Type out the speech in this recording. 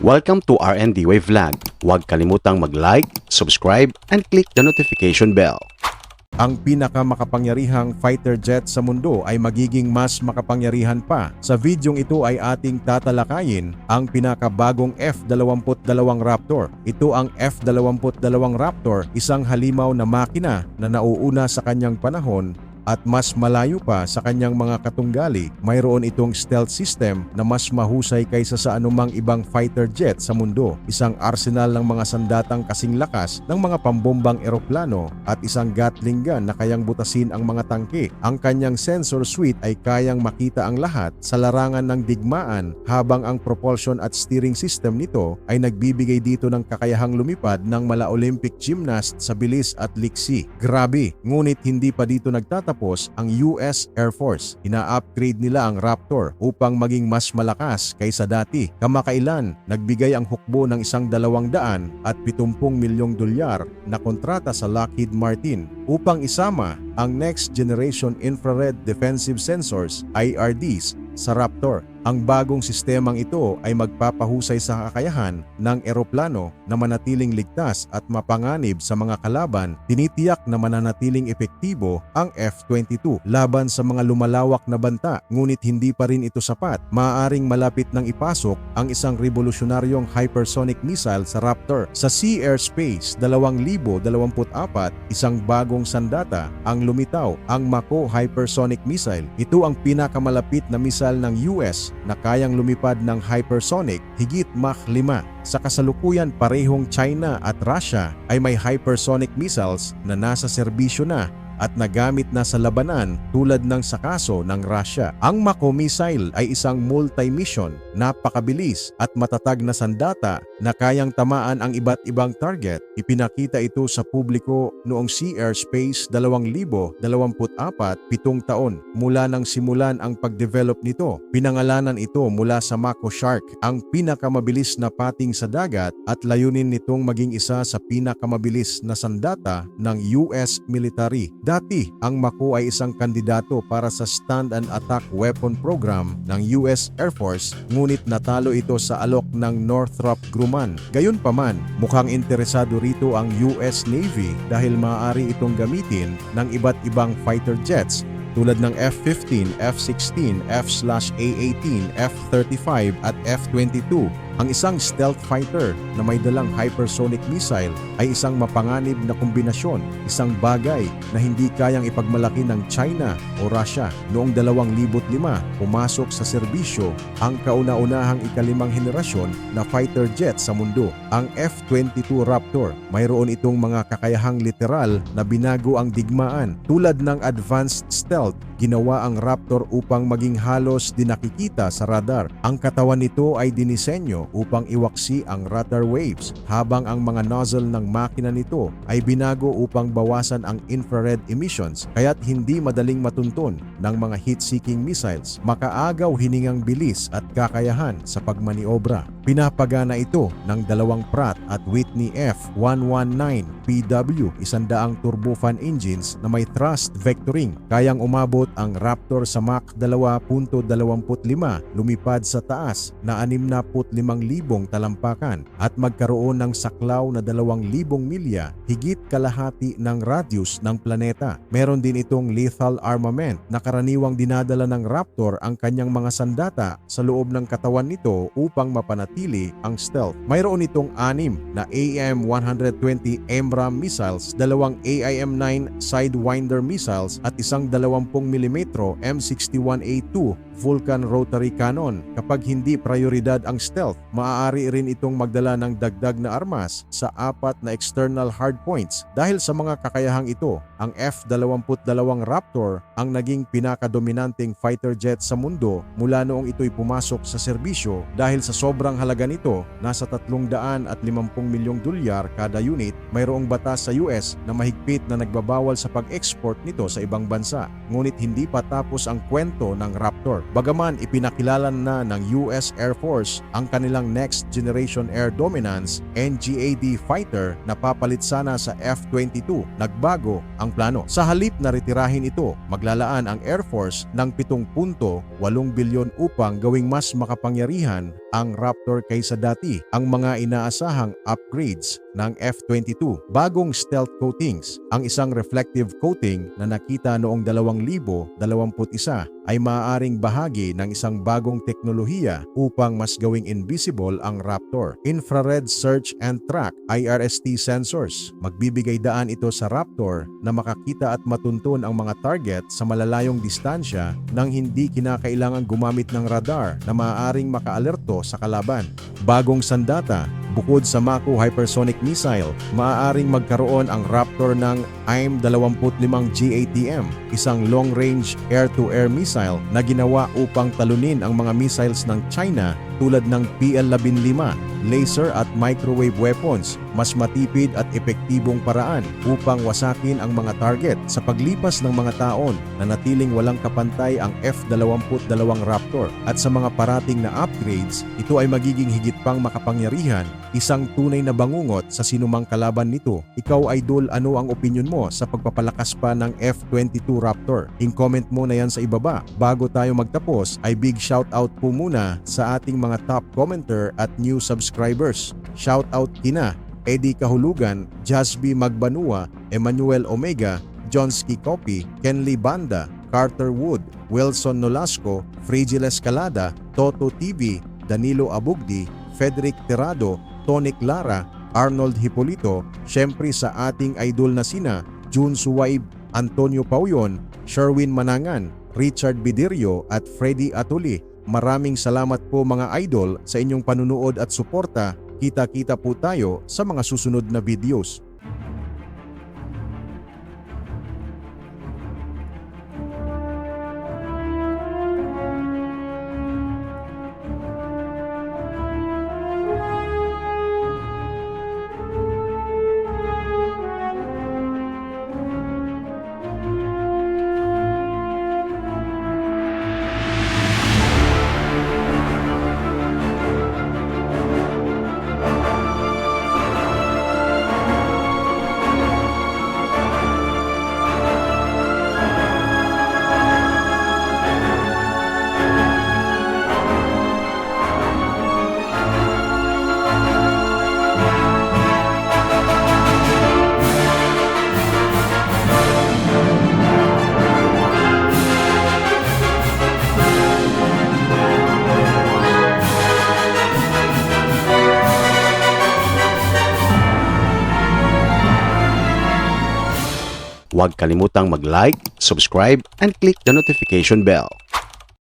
Welcome to RND Way Vlog. Huwag kalimutang mag-like, subscribe, and click the notification bell. Ang pinakamakapangyarihang fighter jet sa mundo ay magiging mas makapangyarihan pa. Sa videong ito ay ating tatalakayin ang pinakabagong F-22 Raptor. Ito ang F-22 Raptor, isang halimaw na makina na nauuna sa kanyang panahon at mas malayo pa sa kanyang mga katunggali. Mayroon itong stealth system na mas mahusay kaysa sa anumang ibang fighter jet sa mundo. Isang arsenal ng mga sandatang kasing lakas ng mga pambombang eroplano at isang Gatling gun na kayang butasin ang mga tangke. Ang kanyang sensor suite ay kayang makita ang lahat sa larangan ng digmaan, habang ang propulsion at steering system nito ay nagbibigay dito ng kakayahang lumipad ng mala Olympic gymnast sa bilis at liksi. Grabe, ngunit hindi pa dito nagtatapos ang US Air Force. Ina-upgrade nila ang Raptor upang maging mas malakas kaysa dati. Kamakailan, nagbigay ang hukbo ng $270 milyong na kontrata sa Lockheed Martin upang isama ang Next Generation Infrared Defensive Sensors (IRDs) sa Raptor. Ang bagong sistemang ito ay magpapahusay sa kakayahan ng eroplano na manatiling ligtas at mapanganib sa mga kalaban. Tinitiyak na mananatiling epektibo ang F-22 laban sa mga lumalawak na banta, ngunit hindi pa rin ito sapat. Maaaring malapit nang ipasok ang isang revolusyonaryong hypersonic missile sa Raptor. Sa Sea Air Space 2024, isang bagong sandata ang lumitaw, ang Mako Hypersonic Missile. Ito ang pinakamalapit na missile ng US na kayang lumipad ng hypersonic higit Mach 5. Sa kasalukuyan, parehong China at Russia ay may hypersonic missiles na nasa serbisyo na at nagamit na sa labanan tulad ng sa kaso ng Russia. Ang Mako missile ay isang multi-mission, napakabilis at matatag na sandata na kayang tamaan ang iba't ibang target. Ipinakita ito sa publiko noong Sea Air Space 2024, 7 taon mula nang simulan ang pagdevelop nito. Pinangalanan ito mula sa Mako Shark, ang pinakamabilis na pating sa dagat, at layunin nitong maging isa sa pinakamabilis na sandata ng US military. Dati, ang Mako ay isang kandidato para sa Stand and Attack Weapon Program ng US Air Force, ngunit natalo ito sa alok ng Northrop Grumman. Gayunpaman, mukhang interesado rito ang US Navy dahil maaari itong gamitin ng iba't ibang fighter jets tulad ng F-15, F-16, F/A-18, F-35 at F-22. Ang isang stealth fighter na may dalang hypersonic missile ay isang mapanganib na kombinasyon, isang bagay na hindi kayang ipagmalaki ng China o Russia. Noong 2005, pumasok sa serbisyo ang kauna-unahang ikalimang henerasyon na fighter jet sa mundo, ang F-22 Raptor. Mayroon itong mga kakayahang literal na binago ang digmaan. Tulad ng advanced stealth, ginawa ang Raptor upang maging halos di nakikita sa radar. Ang katawan nito ay dinisenyo upang iwaksi ang radar waves, habang ang mga nozzle ng makina nito ay binago upang bawasan ang infrared emissions, kaya't hindi madaling matuntun ng mga heat-seeking missiles. Makaagaw hiningang bilis at kakayahan sa pagmaniobra. Pinapagana ito ng dalawang Pratt at Whitney F119 PW 100 turbofan engines na may thrust vectoring. Kayang umabot ang Raptor sa Mach 2.25, lumipad sa taas na 65,000 talampakan at magkaroon ng saklaw na 2,000 milya, higit kalahati ng radius ng planeta. Meron din itong lethal armament na karaniwang dinadala ng Raptor ang kanyang mga sandata sa loob ng katawan nito upang mapanatili ang stealth. Mayroon itong 6 na AIM-120 MRAM missiles, 2 AIM-9 Sidewinder missiles at isang 20mm M61A2 Vulcan rotary cannon. Kapag hindi prioridad ang stealth, maaari rin itong magdala ng dagdag na armas sa 4 na external hardpoints. Dahil sa mga kakayahang ito, ang F-22 Raptor ang naging pinakadominanteng fighter jet sa mundo mula noong ito'y pumasok sa serbisyo. Dahil sa sobrang halaga nito, nasa $350 milyong kada unit. Mayroong batas sa US na mahigpit na nagbabawal sa pag-export nito sa ibang bansa. Ngunit hindi pa tapos ang kwento ng Raptor. Bagaman ipinakilala na ng US Air Force ang kanilang Next Generation Air Dominance NGAD fighter na papalit sana sa F-22, nagbago ang plano. Sa halip na retirahin ito, maglalaan ang Air Force ng 7.8 bilyon upang gawing mas makapangyarihan ang Raptor kaysa dati. Ang mga inaasahang upgrades ng F-22, bagong stealth coatings, ang isang reflective coating na nakita noong 2021 ay maaaring bahagi ng isang bagong teknolohiya upang mas gawing invisible ang Raptor. Infrared Search and Track IRST sensors. Magbibigay daan ito sa Raptor na makakita at matuntun ang mga target sa malalayong distansya nang hindi kinakailangan gumamit ng radar na maaaring makaalerto sa kalaban. Bagong sandata, bukod sa Mako hypersonic missile, maaaring magkaroon ang Raptor ng AIM-25 GATM, isang long-range air-to-air missile na ginawa upang talunin ang mga missiles ng China tulad ng PL-15, laser at microwave weapons, mas matipid at epektibong paraan upang wasakin ang mga target. Sa paglipas ng mga taon, nanatiling walang kapantay ang F-22 Raptor at sa mga parating na upgrades, ito ay magiging higit pang makapangyarihan, isang tunay na bangungot sa sinumang kalaban nito. Ikaw, Idol, ano ang opinion mo sa pagpapalakas pa ng F-22 Raptor? I-comment mo na yan sa ibaba. Bago tayo magtapos, ay big shoutout po muna sa ating mga top commenter at new subscribers. Shoutout kina Eddie Kahulugan, Jasby Magbanua, Emmanuel Omega, Johnsky Copy, Kenley Banda, Carter Wood, Wilson Nolasco, Frigil Escalada, Toto TV, Danilo Abugdi, Frederick Tirado, Tonic Lara, Arnold Hipolito, syempre sa ating idol na sina June Suwaib, Antonio Pauyon, Sherwin Manangan, Richard Bidirio at Freddy Atuli. Maraming salamat po mga idol sa inyong panunood at suporta. Kita-kita po tayo sa mga susunod na videos. Huwag kalimutang mag-like, subscribe, and click the notification bell.